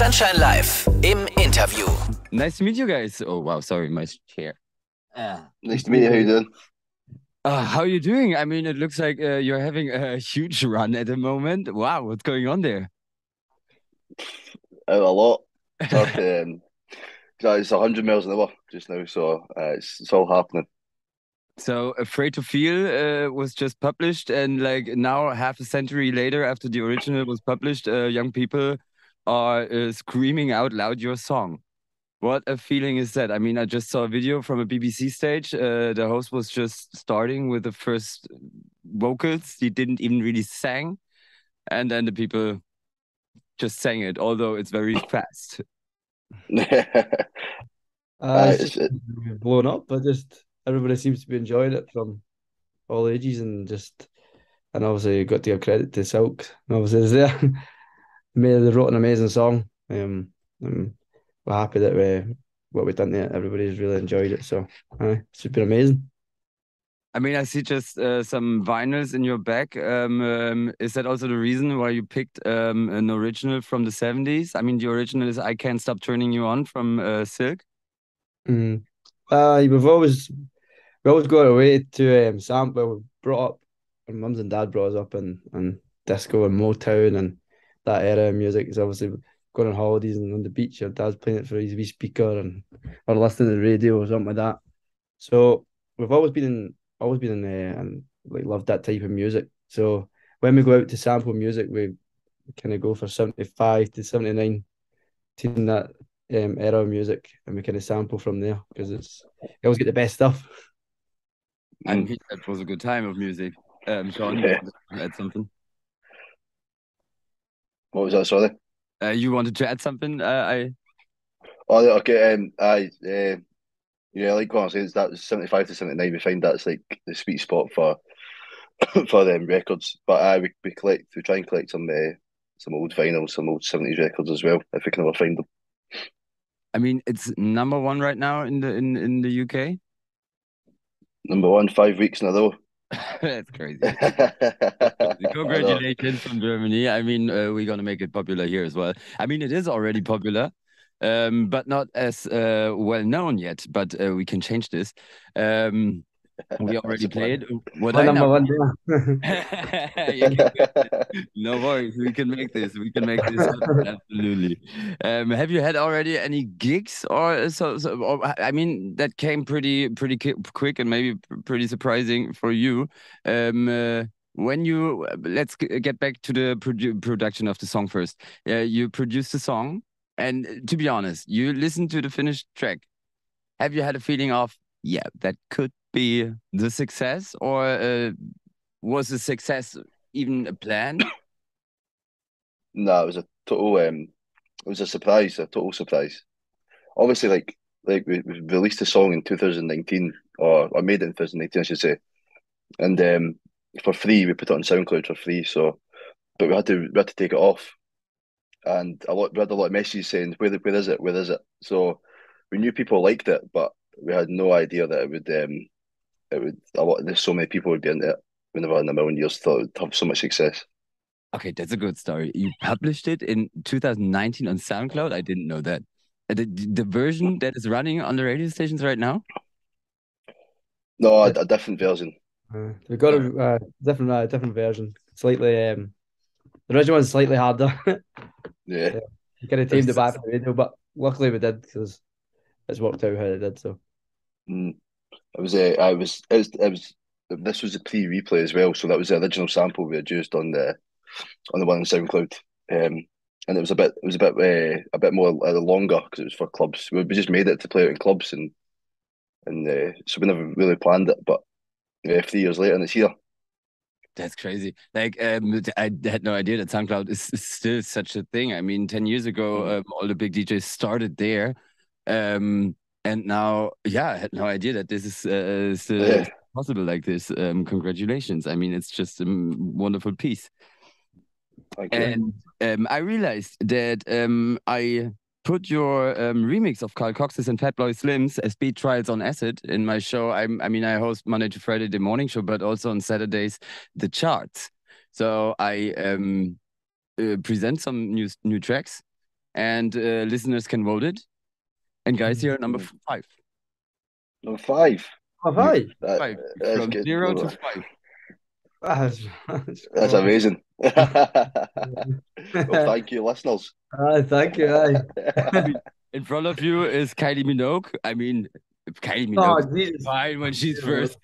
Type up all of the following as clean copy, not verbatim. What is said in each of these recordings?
Sunshine Live im Interview. Nice to meet you guys. Oh, wow. Sorry, my chair. Nice to meet you. How you doing? How are you doing? I mean, it looks like you're having a huge run at the moment. Wow, what's going on there? Out a lot. It's hard to, it's 100 miles an hour just now, so it's all happening. So, Afraid to Feel was just published, and like now, half a century later, after the original was published, young people are screaming out loud your song. What a feeling is that? I mean, I just saw a video from a BBC stage. The host was just starting with the first vocals. He didn't even really sing, and then the people just sang it, although it's very fast. It's It's, just blown up, but just everybody seems to be enjoying it from all ages, and obviously you got to give credit to Silk. And obviously, is there they wrote an amazing song. And we're happy that what we've done there. Everybody's really enjoyed it, so it's been amazing. I mean, I see just some vinyls in your bag. Is that also the reason why you picked an original from the 70s? I mean, the original is I Can't Stop Turning You On from Silk. Mm. We always got away to sample. We brought up our mums and dad brought us up in disco and Motown and that era of music. Is obviously going on holidays and on the beach. Your dad's playing it for his wee speaker and or listening to the radio or something like that. So we've always been in and like loved that type of music. So when we go out to sample music, we kind of go for 75 to 79 in that era of music, and we kind of sample from there because you always get the best stuff. I mean, that was a good time of music. Sean, you Yeah. wanted to add something? what was that? Sorry. You wanted to add something? Oh, yeah, okay. Yeah, like what I'm saying, that was 75 to 79. We find that's like the sweet spot for for them records. But we try and collect some old vinyls, some old 70s records as well, if we can ever find them. I mean, it's number one right now in the UK. Number one, 5 weeks in a row. That's crazy. I know. Congratulations from Germany. I mean, we're gonna make it popular here as well. I mean, it is already popular, but not as well known yet. But we can change this. We That's already the plan. played. What We're I number know. one there. No worries. We can make this. We can make this happen. Absolutely. Have you had already any gigs or or, I mean, that came pretty quick and maybe pretty surprising for you. When you let's get back to the production of the song first. You produced the song, and to be honest, you listened to the finished track. Have you had a feeling of, yeah, that could be the success, or was the success even a plan? No, it was a total it was a surprise, a total surprise. Obviously, like we released the song in 2019, or made it in 2019, I should say, and for free, we put it on SoundCloud for free. So, but we had to take it off, and we had a lot of messages saying where is it, where is it? So we knew people liked it, but we had no idea that there's so many people would be into it. We never in a million years thought it would have so much success. Okay, that's a good story. You published it in 2019 on SoundCloud. I didn't know that. The version that is running on the radio stations right now? No, a different version. We got Alright. a different version. Slightly the original one's slightly harder. Yeah. We kind of tamed it back for the radio, but luckily we did because it's worked out how it did. So Mm. It was it was this was a pre-replay as well, so that was the original sample we had used on the one on SoundCloud. And it was a bit more longer because it was for clubs. We just made it to play it in clubs, and so we never really planned it. But 3 years later, and it's here. That's crazy. Like, I had no idea that SoundCloud is still such a thing. I mean, 10 years ago, all the big DJs started there. And now, yeah, I had no idea that this is still Yeah, possible like this. Congratulations. I mean, it's just a wonderful piece. thank you. And I realized that I put your remix of Carl Cox's and Fatboy Slim's Speed Trials on Acid in my show. I mean, I host Monday to Friday the morning show, but also on Saturdays the charts. So I present some new tracks, and listeners can vote it. And guys, here are number Mm. 5. Number 5. Oh, hi. That, 5 that's from good. 0 to 5. That's That's class. amazing. Well, thank you, listeners. Thank you. Aye. I mean, in front of you is Kylie Minogue. I mean, Kylie Oh, Minogue is Jesus. fine when she's Yeah. first.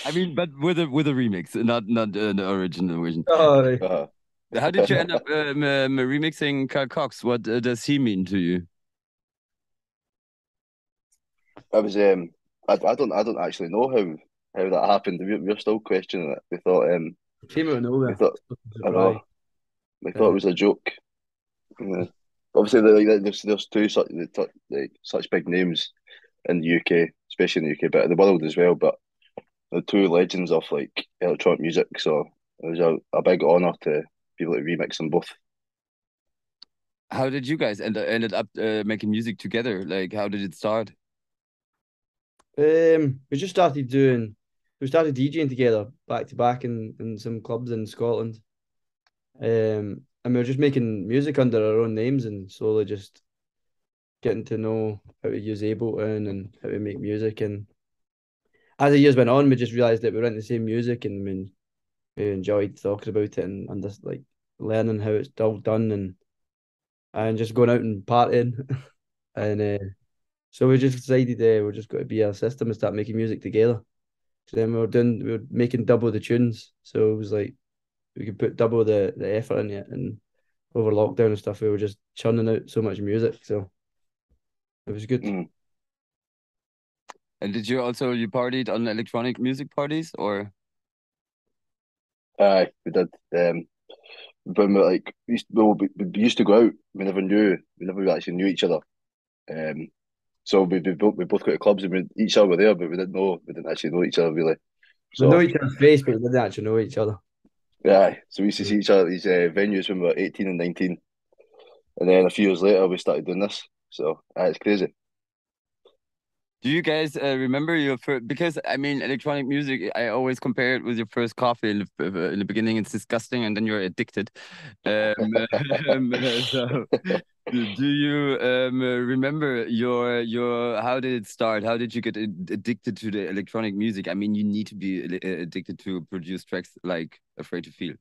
I mean, but with a remix, not the original version. Sorry. How did you end up remixing Carl Cox? What does he mean to you? I was I don't actually know how that happened. We're still questioning it. We thought Came out of we nowhere. thought I know Surprise. we thought it was a joke. Yeah. Obviously, there's two such big names in the UK, especially in the UK, but in the world as well. But the two legends of like electronic music, so it was a big honour to be able to remix them both. How did you guys ended up making music together? Like, how did it start? We just started DJing together back to back in some clubs in Scotland. And we were just making music under our own names and slowly just getting to know how to use Ableton and how to make music. And as the years went on, we just realized that we were into the same music and we enjoyed talking about it and just like learning how it's all done and just going out and partying. And so we just decided we're just going to be our system and start making music together. So then we were making double the tunes. So it was like we could put double the effort in it. And over lockdown and stuff, we were just churning out so much music. So it was good. Mm. And did you partied on electronic music parties or? Aye, we did. When we used to go out, we never actually knew each other. So we both got to clubs and each other were there, but we didn't actually know each other really. We know So each other's face, but we didn't actually know each other. yeah, so we used to see each other at these venues when we were 18 and 19, and then a few years later we started doing this. So it's crazy. Do you guys remember your first? Because I mean, electronic music, I always compare it with your first coffee. In the beginning, it's disgusting, and then you're addicted. So, do you remember your? How did it start? How did you get addicted to the electronic music? I mean, you need to be addicted to produce tracks like "Afraid to Feel."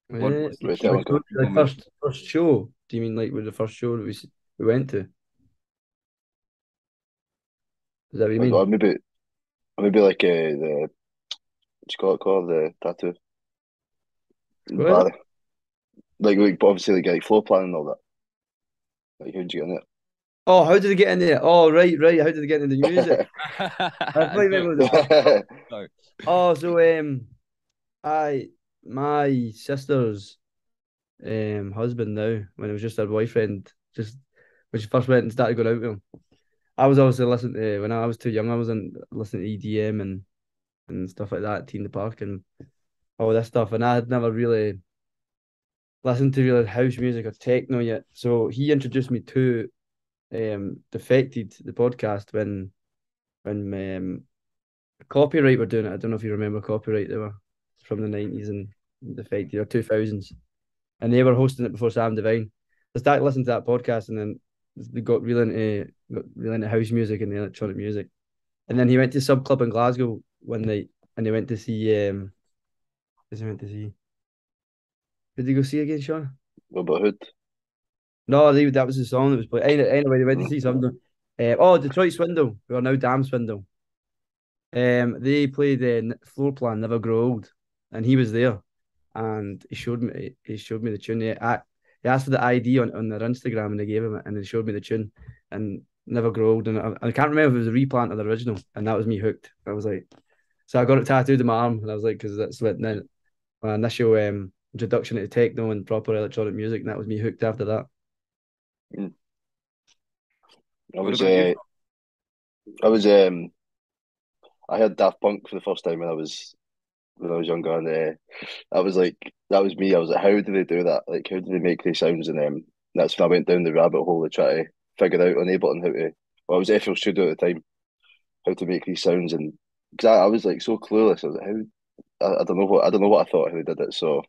What Yeah, was Wait, the that one go. the first show. Do you mean like with the first show that we went to? Is that what you mean? Or maybe like the what's it called the tattoo What is it? bar, like but obviously like floor plan and all that. Like how did you get in it? Oh, how did they get in there? Oh, right. How did they get into the music? I thought you meant it was the first. Sorry. Oh, so my sister's husband now, when it was just her boyfriend, just when she first went and started going out with him. I was obviously listening to when I was too young, I was listening to EDM and stuff like that, Teen the Park and all this stuff. And I had never really listened to really house music or techno yet. So he introduced me to Defected, the podcast, when Copyright were doing it. I don't know if you remember Copyright, they were from the 90s and Defected or 2000s. And they were hosting it before Sam Divine. I started listening to that podcast and then they got really into house music and the electronic music. And then he went to Sub Club in Glasgow one night and he went to see who went to see? Who did he go see again, Sean? What about Hood? No, that was the song that was played. Anyway, they went to see something. Detroit Swindle, who are now Damn Swindle. They played the Floor Plan, Never Grow Old, and he was there, and he showed me the tune. He asked for the ID on their Instagram, and they gave him it, and they showed me the tune, and Never Grow Old, and I can't remember if it was a replant or the original, and that was me hooked. I was like, so I got it tattooed on my arm, and I was like, because that's what then my initial introduction to techno and proper electronic music, and that was me hooked after that. Mm. I What was about you? I was I heard Daft Punk for the first time when I was younger, and that was me. I was like, how do they do that? Like, how do they make these sounds? And that's when I went down the rabbit hole to try to figure out on Ableton how to. Well, I was at FL Studio at the time, how to make these sounds, and because I was like so clueless, I was like, how I don't know what I thought how they did it. So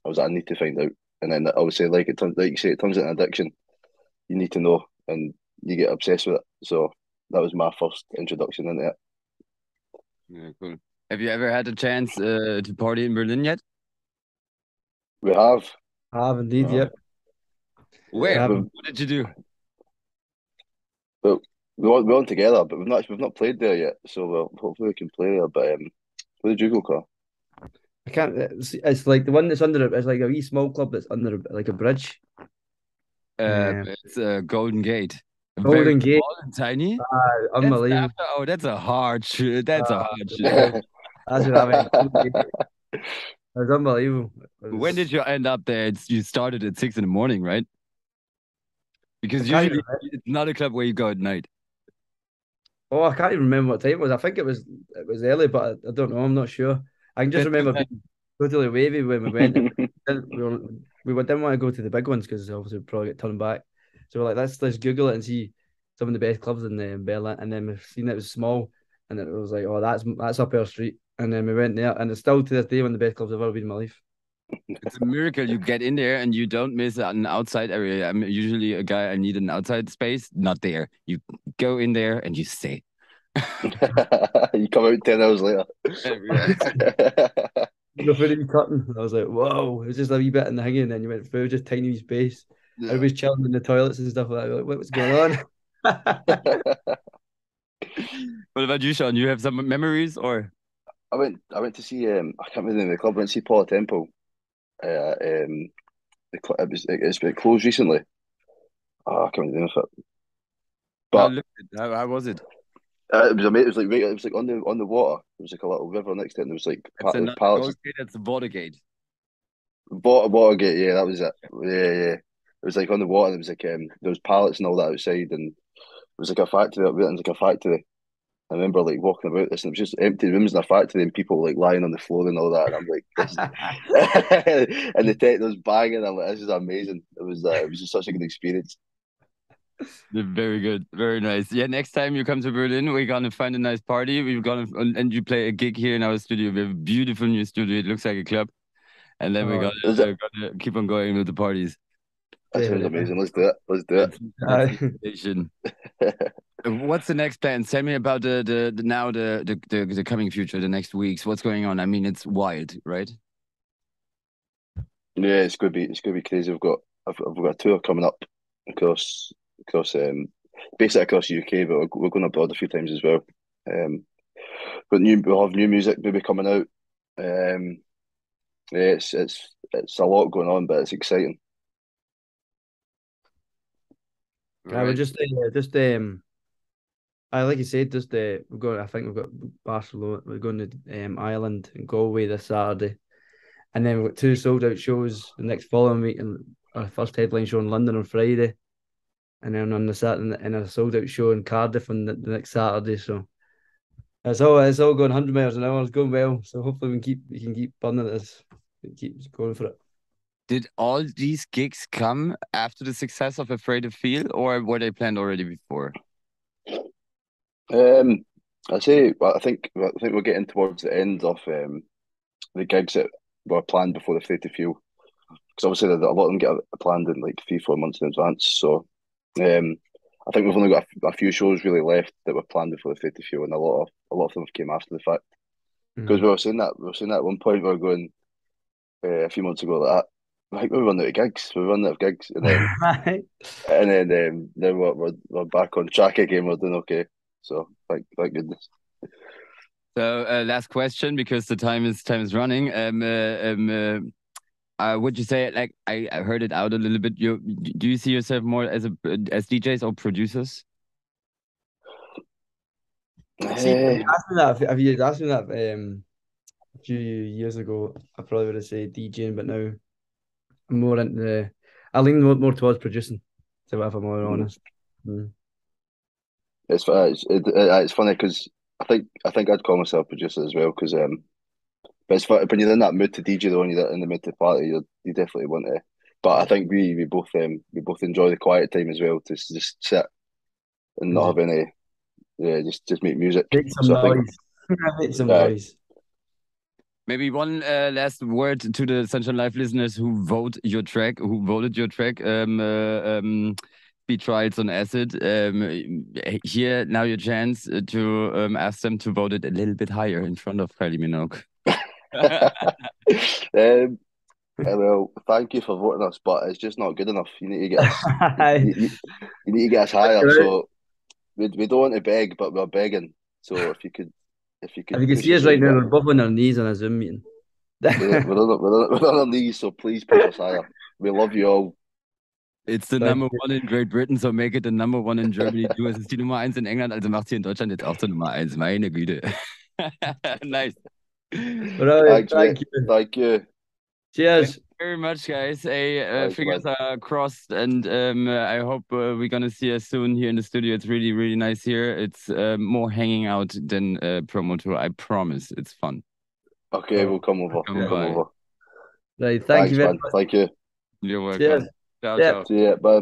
I was like, I need to find out. And then obviously, like like you say, it turns into an addiction. You need to know, and you get obsessed with it. So that was my first introduction into it. Yeah, cool. Have you ever had a chance to party in Berlin yet? We have, I have indeed, uh, yep. Where? Yeah. What did you do? but we went together, but we've not played there yet. So hopefully we can play there. But where did you go, Carl? I can't. It's like the one that's under. It's like a wee small club that's under like a bridge. It's Golden Gate. Very Golden Gate. small and tiny. That's Unbelievable. that's a hard shit. That's a hard shit. That's what I meant. Golden Gate. It was unbelievable. When did you end up there? You started at 6 in the morning, right? Because I can't usually even- it's not a club where you go at night. Oh, I can't even remember what time it was. I think it was early, but I don't know. I'm not sure. I can just remember being totally wavy when we went. Didn't want to go to the big ones because obviously we'd probably get turned back. So we're like, let's Google it and see some of the best clubs in Berlin. And then we've seen it was small, and it was like, oh, that's up our street. And then we went there, and it's still to this day one of the best clubs I've ever been in my life. It's a miracle you get in there and you don't miss an outside area. I'm usually a guy, I need an outside space. Not there. You go in there and you stay. You come out 10 hours later. Go through the curtain. I was like, whoa, it was just a wee bit in the hanging, and then you went through just tiny wee space. Yeah. Everybody's chilling in the toilets and stuff like that. Like, what's going on? What about you, Sean? You have some memories or? I went to see I can't remember the name of the club. I went to see Paula Temple. It's been closed recently. Oh, I can't remember the name of it. But How was it? it was amazing. It was like on the water. There was like a little river next to it. And there was like It's not pallets. It's the Watergate. Watergate, yeah, that was it. Yeah. It was like on the water. There was like there was pallets and all that outside, and it was like a factory. It was like a factory. I remember like walking about this, and it was just empty rooms in a factory, and people like lying on the floor and all that. And I'm like, and the tech was banging. I'm like, this is amazing. It was just such a good experience. Very good, very nice. Yeah, next time you come to Berlin, we're gonna find a nice party. We're gonna and you play a gig here in our studio. We have a beautiful new studio. It looks like a club, and then we're gonna keep on going with the parties. That sounds amazing. Let's do it. Let's do it. That's the invitation. What's the next plan? Tell me about the coming future, the next weeks. What's going on? I mean, it's wild, right? Yeah, it's gonna be crazy. I've got a tour coming up across basically across the UK, but we're going abroad a few times as well. We'll have new music maybe coming out. Yeah, it's a lot going on, but it's exciting. I would just like you said, just we're going. I think we've got Barcelona. We're going to Ireland and Galway this Saturday, and then we've got 2 sold out shows the next following week, and our first headline show in London on Friday, and then on the Saturday, and a sold out show in Cardiff on the next Saturday. So it's all going 100 miles an hour. It's going well. So hopefully we can keep burning this, keep going for it. Did all these gigs come after the success of Afraid to Feel, or were they planned already before? I think we're getting towards the end of the gigs that were planned before the Afraid to Feel, because obviously a lot of them get planned in like 3-4 months in advance. So I think we've only got a few shows really left that were planned before the Afraid to Feel, and a lot of them came after the fact. Because we were saying that at one point, we were going a few months ago like that. I think we run out of gigs. We run out of gigs, and then then we're back on track again. We're doing okay. So thank goodness. So last question, because the time is running. Would you say, like, I heard it out a little bit? Do you see yourself more as DJs or producers? See, if you asked me that a few years ago, I probably would have said DJing, but now I'm more into I lean more towards producing, so if I'm more honest. It's funny because I think I'd call myself a producer as well, because but it's fun, when you're in that mood to DJ though, when you're in the mood to party, you definitely want to. But I think we both enjoy the quiet time as well, to just sit and not have any, just make music. Make some noise. Make some noise. Maybe one last word to the Sunshine Live listeners who voted your track. Speed Trials on Acid. Here now your chance to ask them to vote it a little bit higher in front of Kylie Minogue. Well, thank you for voting us, but it's just not good enough. You need to get us. you need to get us higher. So we don't want to beg, but we're begging. So if you could, if you can see us right now, we're both on our knees on a Zoom meeting. we're on our knees, so please push us higher. We love you all. It's the number one in Great Britain, so make it the number one in Germany too. Es ist die Nummer 1 in England, also macht sie in Deutschland jetzt auch zur Nummer 1. Meine Güte. Nice. Thanks, thank you. Cheers. Thank you very much, guys. Fingers are crossed, and I hope we're gonna see us soon here in the studio. It's really, really nice here. It's more hanging out than promo tour. I promise. It's fun. Okay, we'll come over. Right, thank you very much. Thank you. You're welcome. Cheers. Ciao, ciao. See ya. Bye.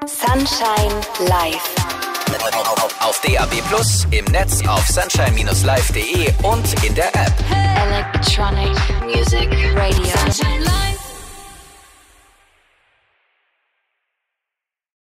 Sunshine Live. Auf DAB+, im Netz auf sunshine-live.de und in der App. Electronic Music Radio. Sunshine Live.